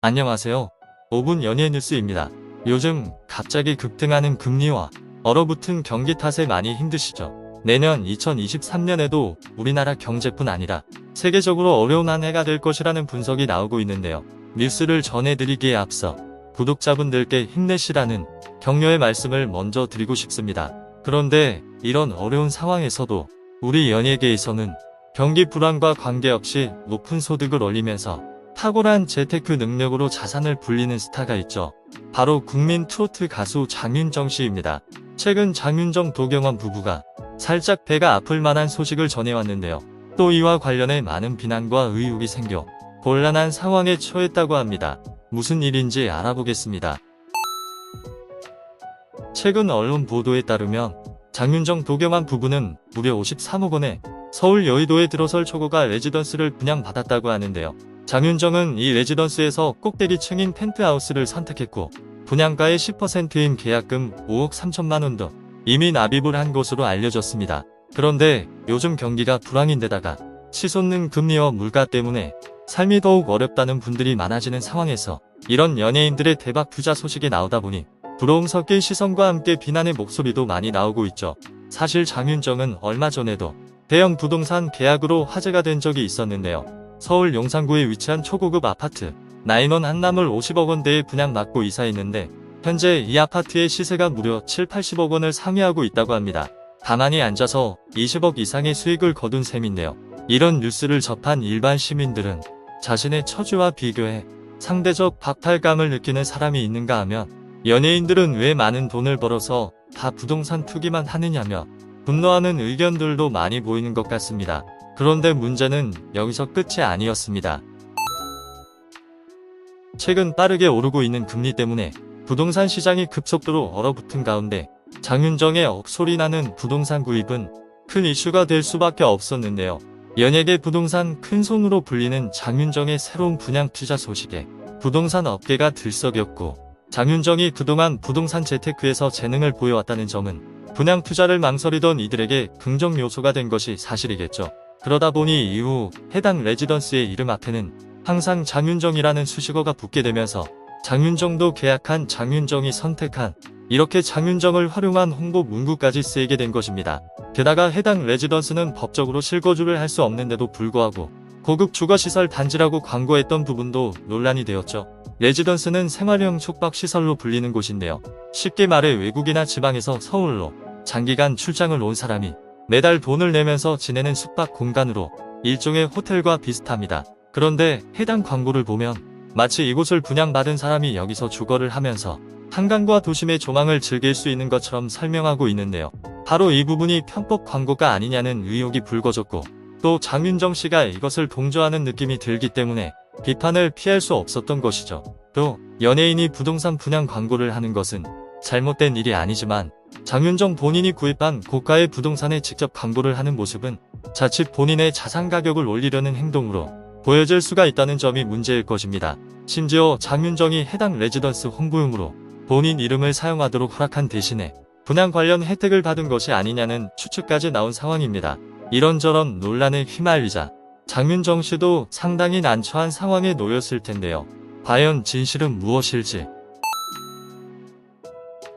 안녕하세요. 5분 연예 뉴스입니다. 요즘 갑자기 급등하는 금리와 얼어붙은 경기 탓에 많이 힘드시죠? 내년 2023년에도 우리나라 경제뿐 아니라 세계적으로 어려운 한 해가 될 것이라는 분석이 나오고 있는데요. 뉴스를 전해드리기에 앞서 구독자분들께 힘내시라는 격려의 말씀을 먼저 드리고 싶습니다. 그런데 이런 어려운 상황에서도 우리 연예계에서는 경기 불안과 관계없이 높은 소득을 올리면서 탁월한 재테크 능력으로 자산을 불리는 스타가 있죠. 바로 국민 트로트 가수 장윤정 씨입니다. 최근 장윤정 도경원 부부가 살짝 배가 아플 만한 소식을 전해왔는데요. 또 이와 관련해 많은 비난과 의혹이 생겨 곤란한 상황에 처했다고 합니다. 무슨 일인지 알아보겠습니다. 최근 언론 보도에 따르면 장윤정 도경원 부부는 무려 53억 원에 서울 여의도에 들어설 초고가 레지던스를 분양받았다고 하는데요. 장윤정은 이 레지던스에서 꼭대기층인 펜트하우스를 선택했고 분양가의 10%인 계약금 5억 3천만 원도 이미 납입을 한 것으로 알려졌습니다. 그런데 요즘 경기가 불황인데다가 치솟는 금리와 물가 때문에 삶이 더욱 어렵다는 분들이 많아지는 상황에서 이런 연예인들의 대박 투자 소식이 나오다 보니 부러움 섞인 시선과 함께 비난의 목소리도 많이 나오고 있죠. 사실 장윤정은 얼마 전에도 대형 부동산 계약으로 화제가 된 적이 있었는데요. 서울 용산구에 위치한 초고급 아파트 나인원 한남을 50억 원대에 분양받고 이사했는데 현재 이 아파트의 시세가 무려 7, 80억 원을 상회하고 있다고 합니다. 가만히 앉아서 20억 이상의 수익을 거둔 셈인데요. 이런 뉴스를 접한 일반 시민들은 자신의 처지와 비교해 상대적 박탈감을 느끼는 사람이 있는가 하면 연예인들은 왜 많은 돈을 벌어서 다 부동산 투기만 하느냐며 분노하는 의견들도 많이 보이는 것 같습니다. 그런데 문제는 여기서 끝이 아니었습니다. 최근 빠르게 오르고 있는 금리 때문에 부동산 시장이 급속도로 얼어붙은 가운데 장윤정의 억소리나는 부동산 구입은 큰 이슈가 될 수밖에 없었는데요. 연예계 부동산 큰손으로 불리는 장윤정의 새로운 분양 투자 소식에 부동산 업계가 들썩였고 장윤정이 그동안 부동산 재테크에서 재능을 보여왔다는 점은 분양 투자를 망설이던 이들에게 긍정 요소가 된 것이 사실이겠죠. 그러다 보니 이후 해당 레지던스의 이름 앞에는 항상 장윤정이라는 수식어가 붙게 되면서 장윤정도 계약한 장윤정이 선택한 이렇게 장윤정을 활용한 홍보 문구까지 쓰이게 된 것입니다. 게다가 해당 레지던스는 법적으로 실거주를 할 수 없는데도 불구하고 고급 주거시설 단지라고 광고했던 부분도 논란이 되었죠. 레지던스는 생활형 숙박시설로 불리는 곳인데요. 쉽게 말해 외국이나 지방에서 서울로 장기간 출장을 온 사람이 매달 돈을 내면서 지내는 숙박 공간으로 일종의 호텔과 비슷합니다. 그런데 해당 광고를 보면 마치 이곳을 분양받은 사람이 여기서 주거를 하면서 한강과 도심의 조망을 즐길 수 있는 것처럼 설명하고 있는데요. 바로 이 부분이 편법 광고가 아니냐는 의혹이 불거졌고 또 장윤정 씨가 이것을 동조하는 느낌이 들기 때문에 비판을 피할 수 없었던 것이죠. 또 연예인이 부동산 분양 광고를 하는 것은 잘못된 일이 아니지만 장윤정 본인이 구입한 고가의 부동산에 직접 광고를 하는 모습은 자칫 본인의 자산 가격을 올리려는 행동으로 보여질 수가 있다는 점이 문제일 것입니다. 심지어 장윤정이 해당 레지던스 홍보용으로 본인 이름을 사용하도록 허락한 대신에 분양 관련 혜택을 받은 것이 아니냐는 추측까지 나온 상황입니다. 이런저런 논란에 휘말리자 장윤정 씨도 상당히 난처한 상황에 놓였을 텐데요. 과연 진실은 무엇일지.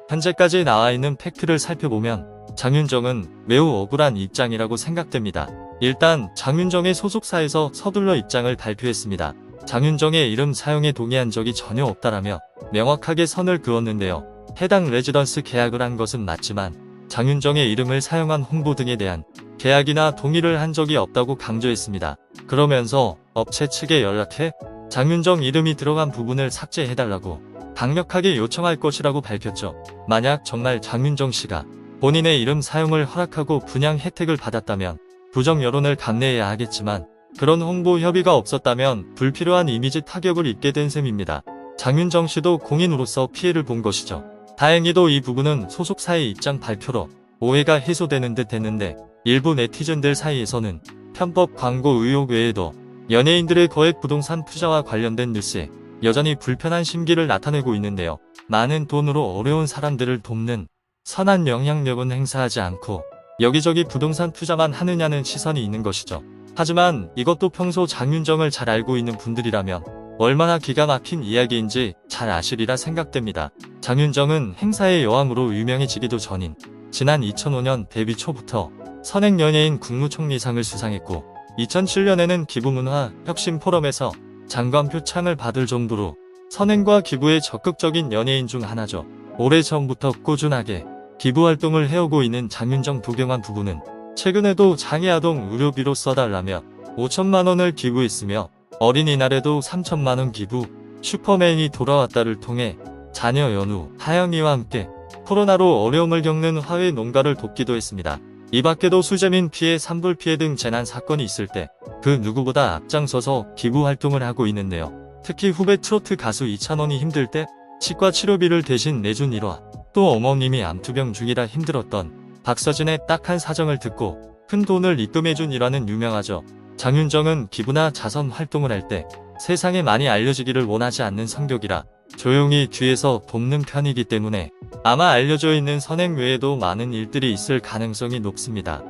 현재까지 나와 있는 팩트를 살펴보면 장윤정은 매우 억울한 입장이라고 생각됩니다. 일단 장윤정의 소속사에서 서둘러 입장을 발표했습니다. 장윤정의 이름 사용에 동의한 적이 전혀 없다라며 명확하게 선을 그었는데요. 해당 레지던스 계약을 한 것은 맞지만 장윤정의 이름을 사용한 홍보 등에 대한 계약이나 동의를 한 적이 없다고 강조했습니다. 그러면서 업체 측에 연락해 장윤정 이름이 들어간 부분을 삭제해달라고 강력하게 요청할 것이라고 밝혔죠. 만약 정말 장윤정 씨가 본인의 이름 사용을 허락하고 분양 혜택을 받았다면 부정 여론을 감내해야 하겠지만 그런 홍보 협의가 없었다면 불필요한 이미지 타격을 입게 된 셈입니다. 장윤정 씨도 공인으로서 피해를 본 것이죠. 다행히도 이 부분은 소속사의 입장 발표로 오해가 해소되는 듯 했는데 일부 네티즌들 사이에서는 편법 광고 의혹 외에도 연예인들의 거액 부동산 투자와 관련된 뉴스에 여전히 불편한 심기를 나타내고 있는데요. 많은 돈으로 어려운 사람들을 돕는 선한 영향력은 행사하지 않고 여기저기 부동산 투자만 하느냐는 시선이 있는 것이죠. 하지만 이것도 평소 장윤정을 잘 알고 있는 분들이라면 얼마나 기가 막힌 이야기인지 잘 아시리라 생각됩니다. 장윤정은 행사의 여왕으로 유명해지기도 전인 지난 2005년 데뷔 초부터 선행 연예인 국무총리상을 수상했고 2007년에는 기부문화 혁신 포럼에서 장관 표창을 받을 정도로 선행과 기부에 적극적인 연예인 중 하나죠. 오래전부터 꾸준하게 기부 활동을 해오고 있는 장윤정 도경완 부부는 최근에도 장애아동 의료비로 써달라며 5천만 원을 기부했으며 어린이날에도 3천만 원 기부, 슈퍼맨이 돌아왔다를 통해 자녀 연우, 하영이와 함께 코로나로 어려움을 겪는 화훼 농가를 돕기도 했습니다. 이 밖에도 수재민 피해, 산불 피해 등 재난 사건이 있을 때 그 누구보다 앞장서서 기부 활동을 하고 있는데요. 특히 후배 트로트 가수 이찬원이 힘들 때 치과 치료비를 대신 내준 일화, 또 어머님이 암투병 중이라 힘들었던 박서진의 딱한 사정을 듣고 큰 돈을 입금해준 일화는 유명하죠. 장윤정은 기부나 자선 활동을 할 때 세상에 많이 알려지기를 원하지 않는 성격이라 조용히 뒤에서 돕는 편이기 때문에 아마 알려져 있는 선행 외에도 많은 일들이 있을 가능성이 높습니다.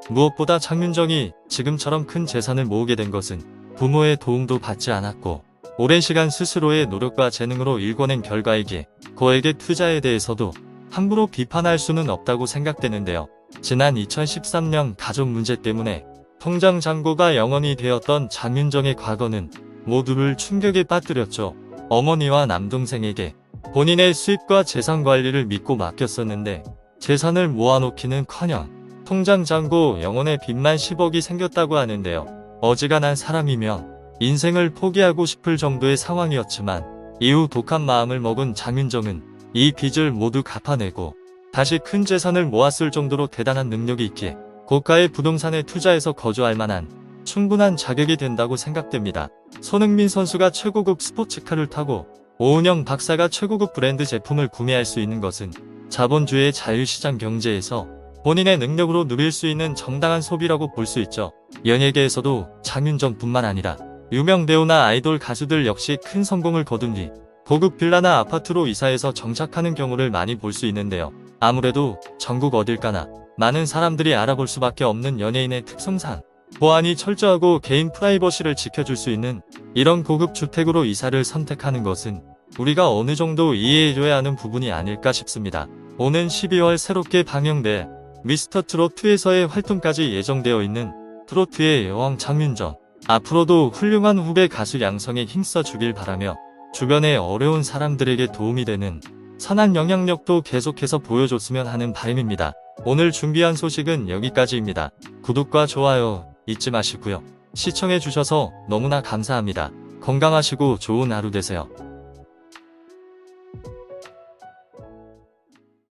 무엇보다 장윤정이 지금처럼 큰 재산을 모으게 된 것은 부모의 도움도 받지 않았고 오랜 시간 스스로의 노력과 재능으로 일궈낸 결과이기에 거액의 투자에 대해서도 함부로 비판할 수는 없다고 생각되는데요. 지난 2013년 가족 문제 때문에 통장 잔고가 0원이 되었던 장윤정의 과거는 모두를 충격에 빠뜨렸죠. 어머니와 남동생에게 본인의 수입과 재산 관리를 믿고 맡겼었는데 재산을 모아놓기는커녕 통장 잔고 0원의 빚만 10억이 생겼다고 하는데요. 어지간한 사람이면 인생을 포기하고 싶을 정도의 상황이었지만 이후 독한 마음을 먹은 장윤정은 이 빚을 모두 갚아내고 다시 큰 재산을 모았을 정도로 대단한 능력이 있기에 고가의 부동산에 투자해서 거주할 만한 충분한 자격이 된다고 생각됩니다. 손흥민 선수가 최고급 스포츠카를 타고 오은영 박사가 최고급 브랜드 제품을 구매할 수 있는 것은 자본주의의 자유시장 경제에서 본인의 능력으로 누릴 수 있는 정당한 소비라고 볼 수 있죠. 연예계에서도 장윤정뿐만 아니라 유명 배우나 아이돌 가수들 역시 큰 성공을 거둔 뒤 고급 빌라나 아파트로 이사해서 정착하는 경우를 많이 볼 수 있는데요. 아무래도 전국 어딜 가나 많은 사람들이 알아볼 수밖에 없는 연예인의 특성상 보안이 철저하고 개인 프라이버시를 지켜줄 수 있는 이런 고급 주택으로 이사를 선택하는 것은 우리가 어느 정도 이해해줘야 하는 부분이 아닐까 싶습니다. 오는 12월 새롭게 방영될 미스터 트롯2에서의 활동까지 예정되어 있는 트로트의 여왕 장윤정. 앞으로도 훌륭한 후배 가수 양성에 힘써주길 바라며 주변의 어려운 사람들에게 도움이 되는 선한 영향력도 계속해서 보여줬으면 하는 바람입니다. 오늘 준비한 소식은 여기까지입니다. 구독과 좋아요 잊지 마시고요. 시청해주셔서 너무나 감사합니다. 건강하시고 좋은 하루 되세요.